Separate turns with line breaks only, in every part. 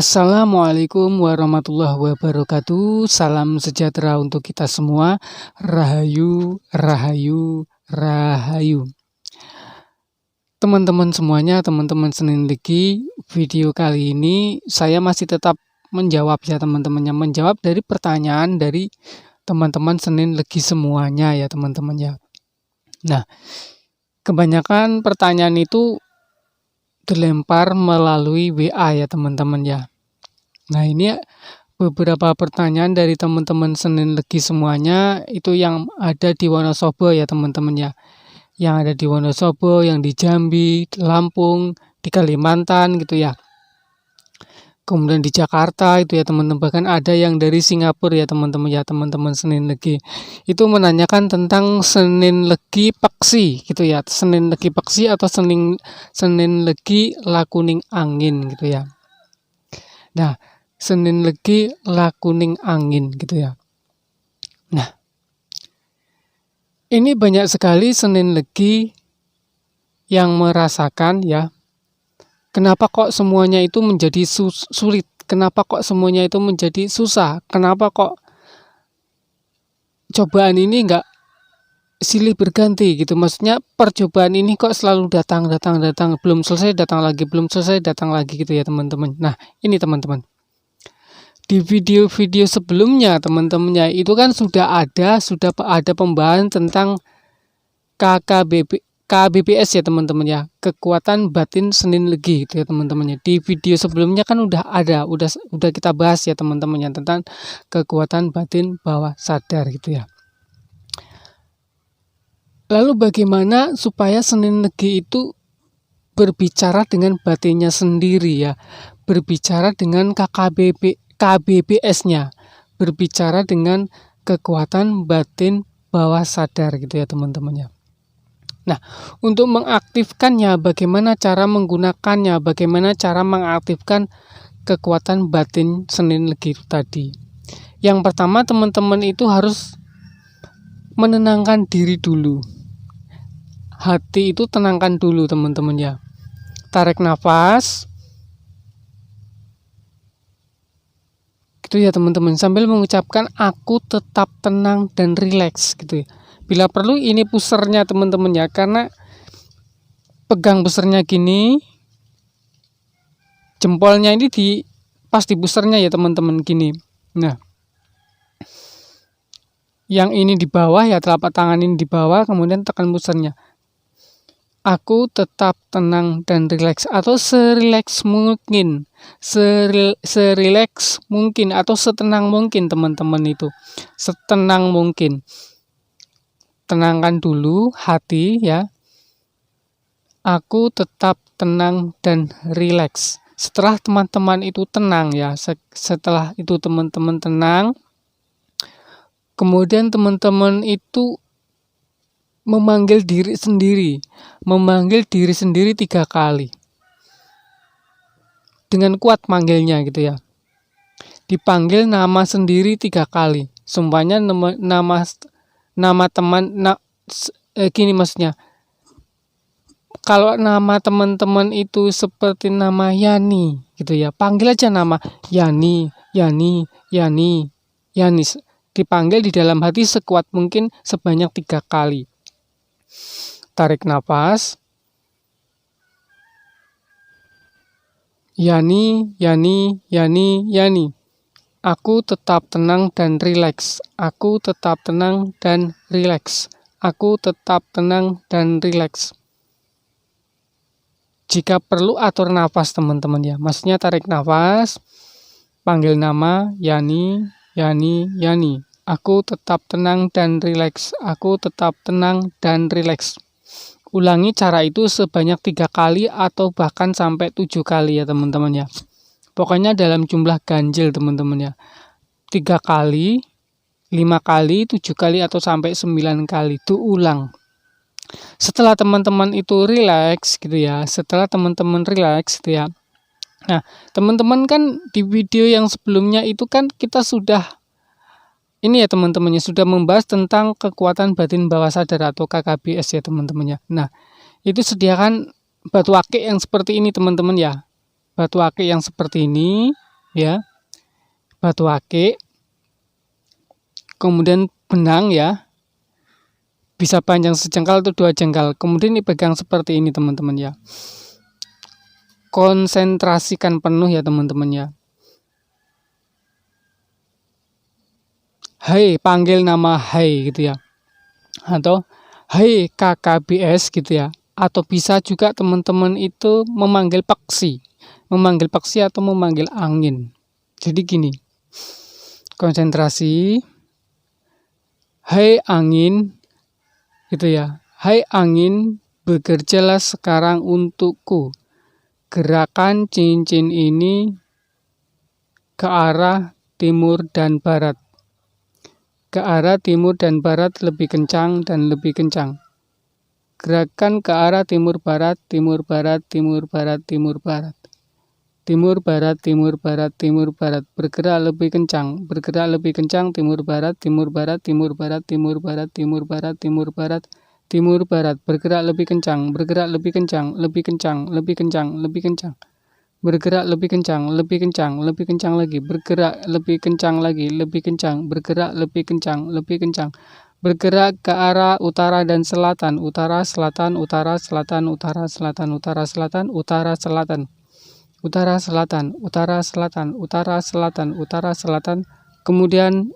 Assalamualaikum warahmatullahi wabarakatuh. Salam sejahtera untuk kita semua. Rahayu, rahayu, rahayu. Teman-teman semuanya, teman-teman Senin Legi, video kali ini saya masih tetap menjawab ya teman-temannya. Menjawab dari pertanyaan dari teman-teman Senin Legi semuanya ya teman-teman ya. Nah, kebanyakan pertanyaan itu dilempar melalui WA ya teman-teman ya. Nah ini beberapa pertanyaan dari teman-teman Senin Legi semuanya itu yang ada di Wonosobo ya teman-teman ya. Yang ada di Wonosobo, yang di Jambi, di Lampung, di Kalimantan gitu ya. Kemudian di Jakarta itu ya teman-teman, bahkan ada yang dari Singapura ya teman-teman ya, teman-teman Senin Legi. Itu menanyakan tentang Senin Legi Peksi gitu ya. Senin Legi Peksi atau Senin Legi Lakuning Angin gitu ya. Nah, Senin Legi Lakuning Angin gitu ya. Nah, ini banyak sekali Senin Legi yang merasakan ya, kenapa kok semuanya itu menjadi sulit? Kenapa kok semuanya itu menjadi susah? Kenapa kok cobaan ini enggak silih berganti gitu? Maksudnya percobaan ini kok selalu datang, belum selesai datang lagi gitu ya teman-teman. Nah, ini teman-teman. Di video-video sebelumnya teman-temannya itu kan sudah ada pembahasan tentang KBBS ya teman-teman ya, kekuatan batin Senin Legi gitu ya teman-temannya. Di video sebelumnya kan udah kita bahas ya teman-teman ya tentang kekuatan batin bawah sadar gitu ya. Lalu bagaimana supaya Senin Legi itu berbicara dengan batinnya sendiri ya, berbicara dengan KBBS-nya, berbicara dengan kekuatan batin bawah sadar gitu ya teman-teman ya. Nah, untuk mengaktifkannya, bagaimana cara menggunakannya, bagaimana cara mengaktifkan kekuatan batin Senin Legi itu tadi. Yang pertama teman-teman itu harus menenangkan diri dulu. Hati itu tenangkan dulu teman-teman ya. Tarik nafas. Gitu ya teman-teman, sambil mengucapkan aku tetap tenang dan rileks gitu ya. Bila perlu ini pusernya teman-teman ya, karena pegang pusernya gini, jempolnya ini pas di pusernya ya teman-teman gini. Nah, yang ini di bawah ya, telapak tangan ini di bawah, kemudian tekan pusernya. Aku tetap tenang dan rileks atau serileks mungkin, serileks mungkin atau setenang mungkin teman-teman itu, setenang mungkin. Tenangkan dulu hati ya. Aku tetap tenang dan rileks. Setelah teman-teman itu tenang ya, setelah itu teman-teman tenang, kemudian teman-teman itu memanggil diri sendiri 3 kali. Dengan kuat manggilnya gitu ya. Dipanggil nama sendiri 3 kali. Sumpahnya nama teman gini maksudnya, kalau nama teman-teman itu seperti nama Yani gitu ya, panggil aja nama Yani, dipanggil di dalam hati sekuat mungkin sebanyak 3 kali. Tarik nafas. Yani. Aku tetap tenang dan rileks. Aku tetap tenang dan rileks. Aku tetap tenang dan rileks. Jika perlu atur nafas teman-teman ya. Maksudnya tarik nafas, panggil nama Yani. Aku tetap tenang dan rileks. Aku tetap tenang dan rileks. Ulangi cara itu sebanyak 3 kali atau bahkan sampai 7 kali ya teman-teman ya. Pokoknya dalam jumlah ganjil teman-teman ya. 3 kali, 5 kali, 7 kali atau sampai 9 kali itu ulang. Setelah teman-teman itu rileks gitu ya. Nah, teman-teman kan di video yang sebelumnya itu kan kita sudah ini ya teman-temannya, sudah membahas tentang kekuatan batin bawah sadar atau KBBS ya teman-temannya. Nah, itu sediakan batu akik yang seperti ini teman-teman ya. Batu akik yang seperti ini ya, batu akik, kemudian benang ya, bisa panjang sejengkal atau 2 jengkal. Kemudian dipegang seperti ini teman-teman ya. Konsentrasikan penuh ya teman-teman ya. Hai, panggil nama hai gitu ya. Atau hai KKBS gitu ya. Atau bisa juga teman-teman itu memanggil paksi. Memanggil paksi atau memanggil angin. Jadi gini. Konsentrasi. Hai angin gitu ya. Hai angin, bekerjalah sekarang untukku. Gerakan cincin ini ke arah timur dan barat. Ke arah timur dan barat lebih kencang dan lebih kencang. Gerakan ke arah timur barat, timur barat, timur barat, timur barat. Timur barat, timur barat, timur barat. Bergerak lebih kencang, bergerak lebih kencang. Timur barat, timur barat, timur barat, timur barat, timur barat, timur barat, timur barat. Bergerak lebih kencang, bergerak lebih kencang, lebih kencang, lebih kencang, lebih kencang. Bergerak lebih kencang, lebih kencang, lebih kencang lagi. Bergerak lebih kencang lagi, lebih kencang. Bergerak lebih kencang, lebih kencang. Bergerak ke arah utara dan selatan, utara, selatan, utara, selatan, utara, selatan, utara, selatan, utara, selatan. Utara selatan, utara selatan, utara selatan, utara selatan. Kemudian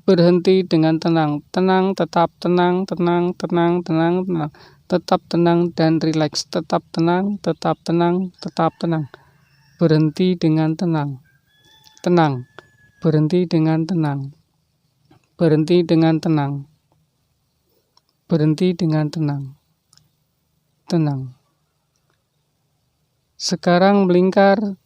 berhenti dengan tenang. Tenang, tetap tenang, tenang, tenang, tenang, tenang. Tetap tenang dan rileks. Tetap tenang, tetap tenang, tetap tenang. Berhenti dengan tenang. Tenang. Berhenti dengan tenang. Berhenti dengan tenang. Berhenti dengan tenang. Tenang. Sekarang melingkar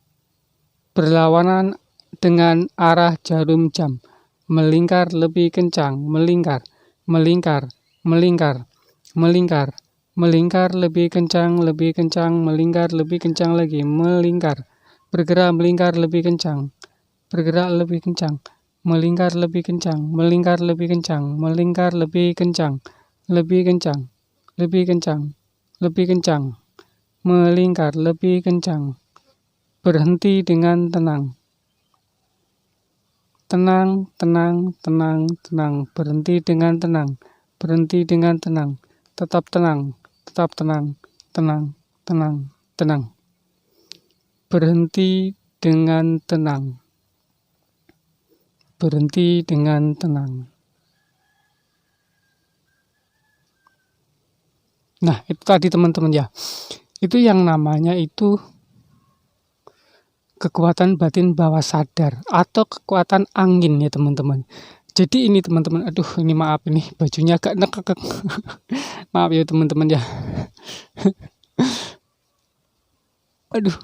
berlawanan dengan arah jarum jam. Melingkar lebih kencang, melingkar, melingkar, melingkar, melingkar, melingkar lebih kencang, melingkar lebih kencang lagi, melingkar. Bergerak melingkar lebih kencang, bergerak lebih kencang, melingkar lebih kencang, melingkar lebih kencang, melingkar lebih kencang, lebih kencang, lebih kencang, lebih kencang. Melingkar lebih kencang. Berhenti dengan tenang. Tenang, tenang, tenang, tenang. Berhenti dengan tenang. Berhenti dengan tenang. Tetap tenang, tetap tenang, tenang, tenang, tenang. Berhenti dengan tenang. Berhenti dengan tenang. Nah, itu tadi teman-teman ya. Itu yang namanya itu kekuatan batin bawah sadar atau kekuatan angin ya teman-teman. Jadi ini teman-teman, aduh ini maaf ini bajunya agak nekek. Maaf ya teman-teman ya. Aduh.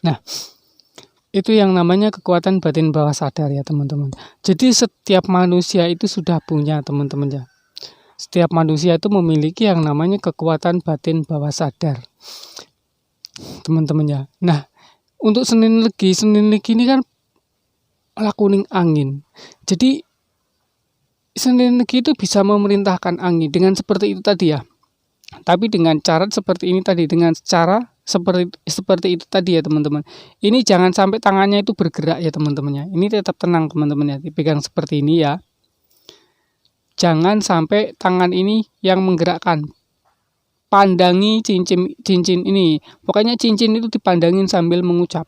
Nah, itu yang namanya kekuatan batin bawah sadar ya teman-teman. Jadi setiap manusia itu sudah punya teman-teman ya. Setiap manusia itu memiliki yang namanya kekuatan batin bawah sadar. Teman-teman ya. Nah, untuk Senin Legi ini kan lakuning angin. Jadi Senin Legi itu bisa memerintahkan angin dengan seperti itu tadi ya. Tapi dengan cara seperti ini tadi, dengan cara seperti itu tadi ya teman-teman. Ini jangan sampai tangannya itu bergerak ya teman-teman ya. Ini tetap tenang teman-teman ya, dipegang seperti ini ya. Jangan sampai tangan ini yang menggerakkan. Pandangi cincin ini. Pokoknya cincin itu dipandangin sambil mengucap.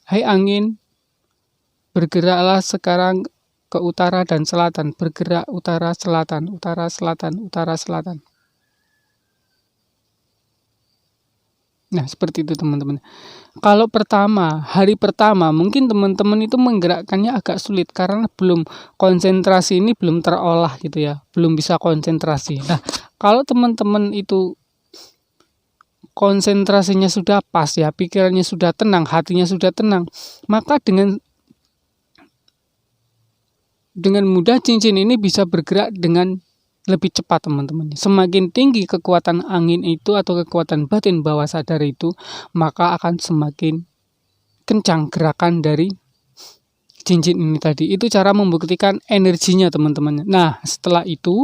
Hai angin, bergeraklah sekarang ke utara dan selatan. Bergerak utara, selatan, utara, selatan, utara, selatan. Nah, seperti itu teman-teman. Kalau hari pertama mungkin teman-teman itu menggerakkannya agak sulit karena belum konsentrasi ini belum terolah gitu ya, belum bisa konsentrasi. Nah, kalau teman-teman itu konsentrasinya sudah pas ya, pikirannya sudah tenang, hatinya sudah tenang, maka dengan mudah cincin ini bisa bergerak dengan lebih cepat teman-teman. Semakin tinggi kekuatan angin itu atau kekuatan batin bawah sadar itu, maka akan semakin kencang gerakan dari cincin ini tadi. Itu cara membuktikan energinya teman-teman. Nah, setelah itu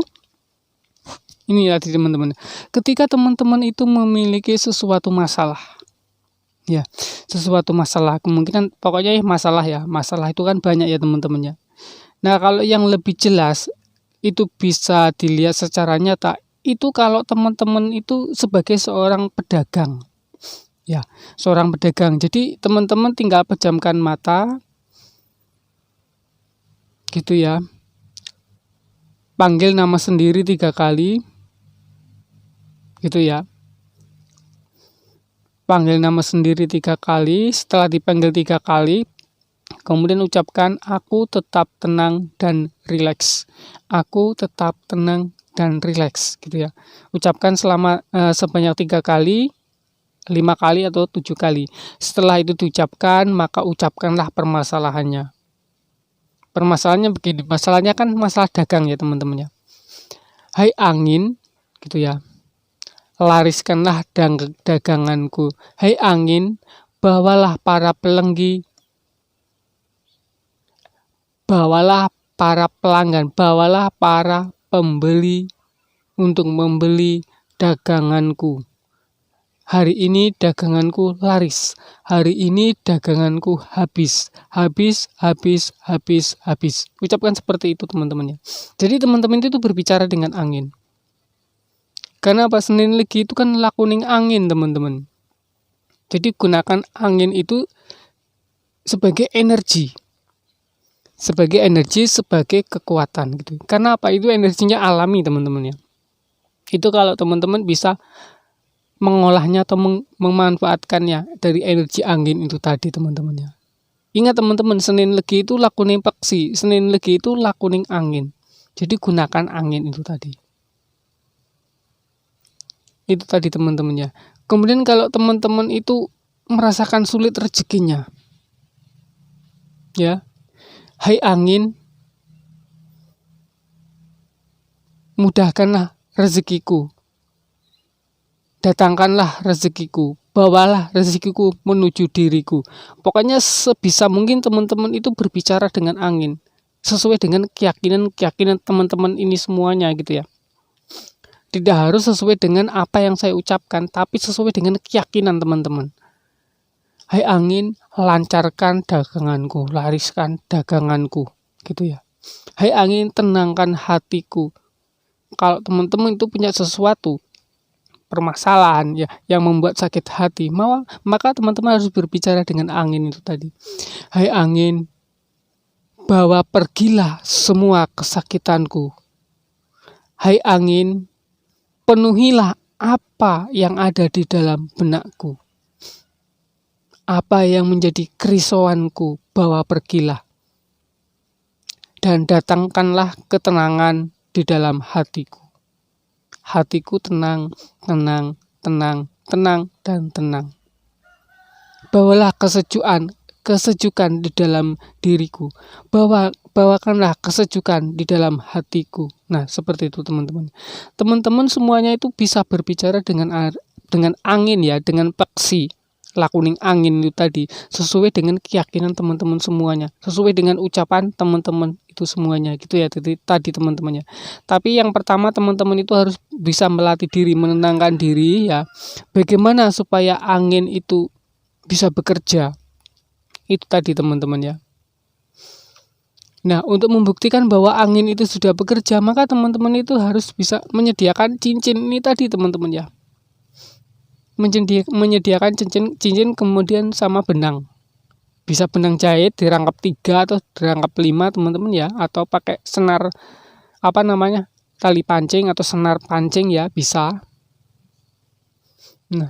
ini tadi teman-teman. Ketika teman-teman itu memiliki sesuatu masalah, Ya, sesuatu masalah, kemungkinan pokoknya masalah ya, masalah itu kan banyak ya teman-teman ya. Nah, kalau yang lebih jelas itu bisa dilihat secara nyata, itu kalau teman-teman itu sebagai seorang pedagang. Ya, seorang pedagang. Jadi teman-teman tinggal pejamkan mata gitu ya. Panggil nama sendiri 3 kali gitu ya. Panggil nama sendiri 3 kali, setelah dipanggil 3 kali, kemudian ucapkan aku tetap tenang dan rileks. Aku tetap tenang dan rileks gitu ya. Ucapkan selama sebanyak 3 kali, 5 kali atau 7 kali. Setelah itu diucapkan, maka ucapkanlah permasalahannya. Permasalahannya begini, masalahnya kan masalah dagang ya teman-teman ya. Hai angin, gitu ya. Lariskanlah daganganku. Hai angin, bawalah para pelenggi, bawalah para pelanggan, bawalah para pembeli untuk membeli daganganku. Hari ini daganganku laris. Hari ini daganganku habis. Habis. Ucapkan seperti itu teman-teman ya. Jadi teman-teman itu berbicara dengan angin. Karena apa? Senin Legi itu kan lakuning angin teman-teman. Jadi gunakan angin itu sebagai energi. Sebagai energi, sebagai kekuatan gitu. Karena apa? Itu energinya alami teman-teman ya. Itu kalau teman-teman bisa mengolahnya atau memanfaatkannya dari energi angin itu tadi teman-teman ya. Ingat teman-teman, Senin Legi itu lakuning peksi, Senin Legi itu lakuning angin. Jadi gunakan angin itu tadi. Itu tadi teman-teman ya. Kemudian kalau teman-teman itu merasakan sulit rezekinya, ya, hai angin, mudahkanlah rezekiku. Datangkanlah rezekiku, bawalah rezekiku menuju diriku. Pokoknya sebisa mungkin teman-teman itu berbicara dengan angin, sesuai dengan keyakinan teman-teman ini semuanya gitu ya. Tidak harus sesuai dengan apa yang saya ucapkan, tapi sesuai dengan keyakinan teman-teman. Hai angin, lancarkan daganganku, lariskan daganganku, gitu ya. Hai angin, tenangkan hatiku. Kalau teman-teman itu punya sesuatu permasalahan ya yang membuat sakit hati, maka teman-teman harus berbicara dengan angin itu tadi. Hai angin, bawa pergilah semua kesakitanku. Hai angin, penuhilah apa yang ada di dalam benakku. Apa yang menjadi kerisauanku, bawa pergilah. Dan datangkanlah ketenangan di dalam hatiku. Hatiku tenang, tenang, dan tenang. Bawalah kesejukan di dalam diriku. Bawakanlah kesejukan di dalam hatiku. Nah, seperti itu teman-teman. Teman-teman semuanya itu bisa berbicara dengan angin ya, dengan peksi. Lakuning angin itu tadi sesuai dengan keyakinan teman-teman semuanya, sesuai dengan ucapan teman-teman itu semuanya gitu ya tadi teman-temannya. Tapi yang pertama teman-teman itu harus bisa melatih diri, menenangkan diri ya. Bagaimana supaya angin itu bisa bekerja? Itu tadi teman-teman ya. Nah, untuk membuktikan bahwa angin itu sudah bekerja, maka teman-teman itu harus bisa menyediakan cincin ini tadi teman-teman ya. Menyediakan cincin kemudian sama benang. Bisa benang jahit dirangkap 3 atau dirangkap 5 teman-teman ya, atau pakai senar tali pancing atau senar pancing ya bisa. Nah,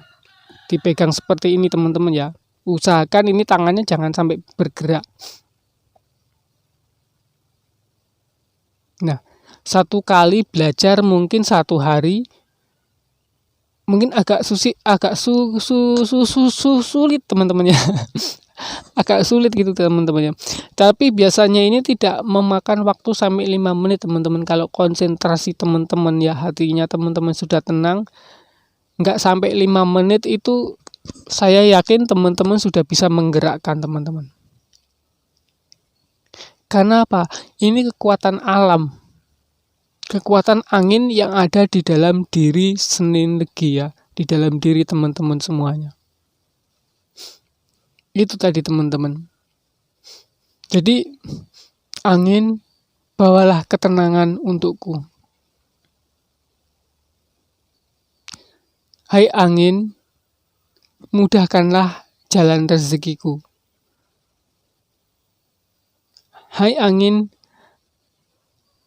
dipegang seperti ini teman-teman ya. Usahakan ini tangannya jangan sampai bergerak. Nah, satu kali belajar mungkin 1 hari mungkin agak sulit teman-teman ya. Agak sulit gitu teman-teman ya. Tapi biasanya ini tidak memakan waktu sampai 5 menit teman-teman. Kalau konsentrasi teman-teman ya, hatinya teman-teman sudah tenang, nggak sampai 5 menit itu saya yakin teman-teman sudah bisa menggerakkan teman-teman. Karena apa? Ini kekuatan alam. Kekuatan angin yang ada di dalam diri Senin Legi ya, di dalam diri teman-teman semuanya. Itu tadi teman-teman. Jadi angin, bawalah ketenangan untukku. Hai angin, mudahkanlah jalan rezekiku. Hai angin,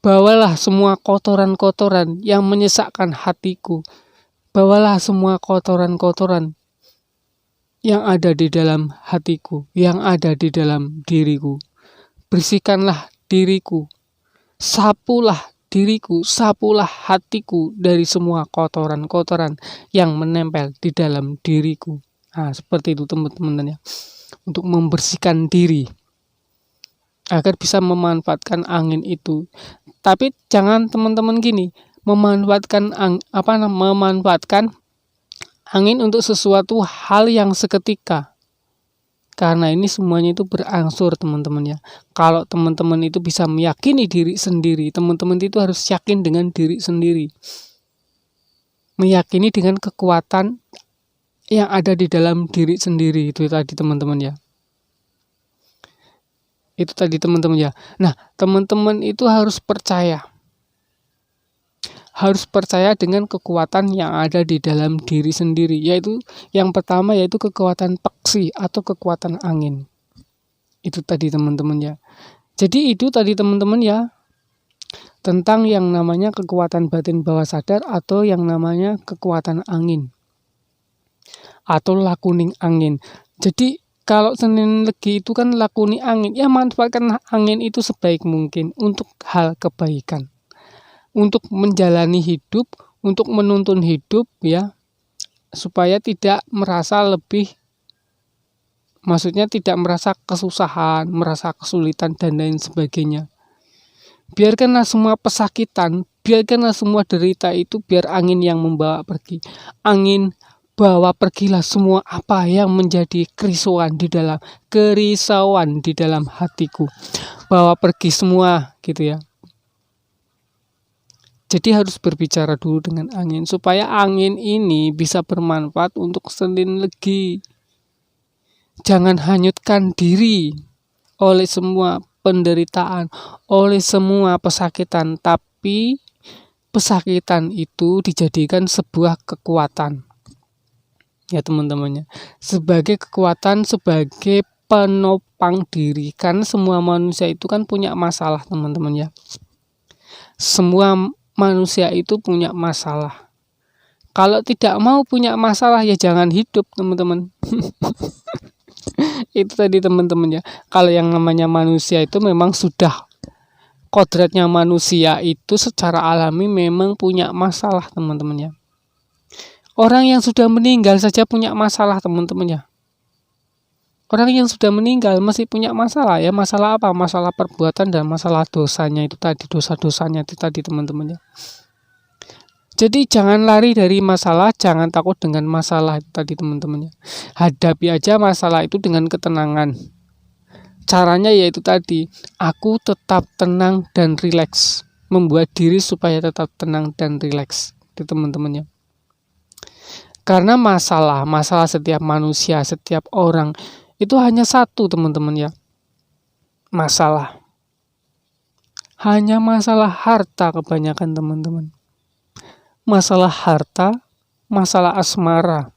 bawalah semua kotoran-kotoran yang menyesakkan hatiku. Bawalah semua kotoran-kotoran yang ada di dalam hatiku, yang ada di dalam diriku. Bersihkanlah diriku, sapulah diriku, sapulah hatiku dari semua kotoran-kotoran yang menempel di dalam diriku. Nah, seperti itu teman-teman ya. Untuk membersihkan diri agar bisa memanfaatkan angin itu. Tapi jangan teman-teman gini, memanfaatkan angin untuk sesuatu hal yang seketika. Karena ini semuanya itu berangsur teman-teman ya. Kalau teman-teman itu bisa meyakini diri sendiri, teman-teman itu harus yakin dengan diri sendiri. Meyakini dengan kekuatan yang ada di dalam diri sendiri, itu tadi teman-teman ya. Itu tadi teman-teman ya. Nah, teman-teman itu harus percaya. Harus percaya dengan kekuatan yang ada di dalam diri sendiri, yaitu yang pertama yaitu kekuatan peksi atau kekuatan angin. Itu tadi teman-teman ya. Jadi itu tadi teman-teman ya, tentang yang namanya kekuatan batin bawah sadar atau yang namanya kekuatan angin atau lakuning angin. Jadi kalau Senin Legi itu kan lakuni angin, ya manfaatkan angin itu sebaik mungkin untuk hal kebaikan. Untuk menjalani hidup, untuk menuntun hidup ya, supaya tidak merasa lebih, maksudnya tidak merasa kesusahan, merasa kesulitan dan lain sebagainya. Biarkanlah semua pesakitan, biarkanlah semua derita itu biar angin yang membawa pergi. Angin bawa pergilah semua apa yang menjadi kerisauan di dalam hatiku. Bawa pergi semua gitu ya. Jadi harus berbicara dulu dengan angin supaya angin ini bisa bermanfaat untuk Senin Legi. Jangan hanyutkan diri oleh semua penderitaan, oleh semua pesakitan, tapi pesakitan itu dijadikan sebuah kekuatan. Ya teman-temannya, sebagai kekuatan, sebagai penopang diri. Kan semua manusia itu kan punya masalah teman-teman ya. Semua manusia itu punya masalah. Kalau tidak mau punya masalah ya jangan hidup teman-teman. Itu tadi teman-teman ya. Kalau yang namanya manusia itu memang sudah kodratnya, manusia itu secara alami memang punya masalah teman-teman ya. Orang yang sudah meninggal saja punya masalah teman-teman ya. Orang yang sudah meninggal masih punya masalah ya. Masalah apa? Masalah perbuatan dan masalah dosanya itu tadi, dosa-dosanya itu tadi teman-teman ya. Jadi jangan lari dari masalah, jangan takut dengan masalah itu tadi teman-teman ya. Hadapi aja masalah itu dengan ketenangan. Caranya yaitu tadi, aku tetap tenang dan rileks. Membuat diri supaya tetap tenang dan rileks. Itu teman-teman ya. Karena masalah setiap manusia, setiap orang itu hanya satu teman-teman ya. Masalah. Hanya masalah harta kebanyakan teman-teman. Masalah harta, masalah asmara.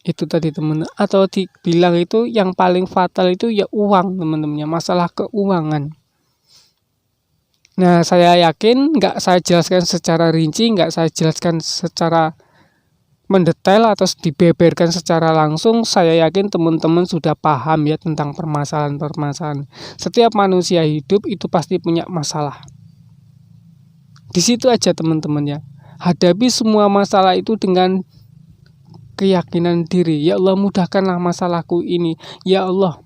Itu tadi teman, atau dibilang itu yang paling fatal itu ya uang teman-teman ya, masalah keuangan. Nah, saya yakin nggak saya jelaskan secara rinci, nggak saya jelaskan secara mendetail atau dibeberkan secara langsung, saya yakin teman-teman sudah paham ya tentang permasalahan-permasalahan. Setiap manusia hidup itu pasti punya masalah. Di situ aja teman-teman ya. Hadapi semua masalah itu dengan keyakinan diri. Ya Allah, mudahkanlah masalahku ini. Ya Allah.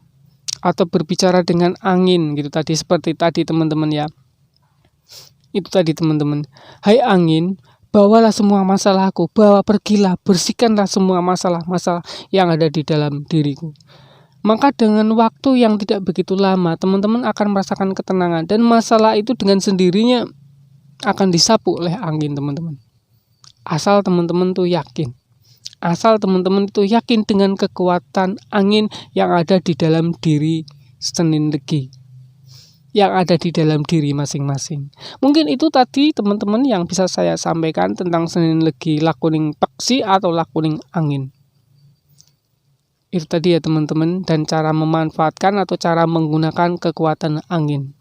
Atau berbicara dengan angin gitu tadi, seperti tadi teman-teman ya. Itu tadi teman-teman. Hai angin, bawalah semua masalahku, pergilah, bersihkanlah semua masalah-masalah yang ada di dalam diriku. Maka dengan waktu yang tidak begitu lama, teman-teman akan merasakan ketenangan. Dan masalah itu dengan sendirinya akan disapu oleh angin teman-teman. Asal teman-teman tuh yakin. Asal teman-teman itu yakin dengan kekuatan angin yang ada di dalam diri Senin Legi, yang ada di dalam diri masing-masing. Mungkin itu tadi teman-teman yang bisa saya sampaikan tentang Senin Legi lakuning peksi atau lakuning angin. Itu tadi ya teman-teman, dan cara memanfaatkan atau cara menggunakan kekuatan angin.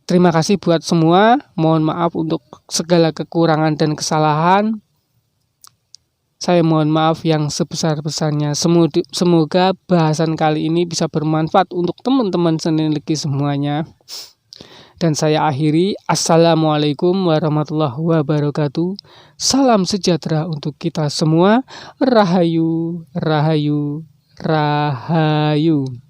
Terima kasih buat semua. Mohon maaf untuk segala kekurangan dan kesalahan. Saya mohon maaf yang sebesar-besarnya. Semoga bahasan kali ini bisa bermanfaat untuk teman-teman Senin Legi semuanya. Dan saya akhiri, Assalamualaikum warahmatullahi wabarakatuh. Salam sejahtera untuk kita semua. Rahayu, rahayu, rahayu.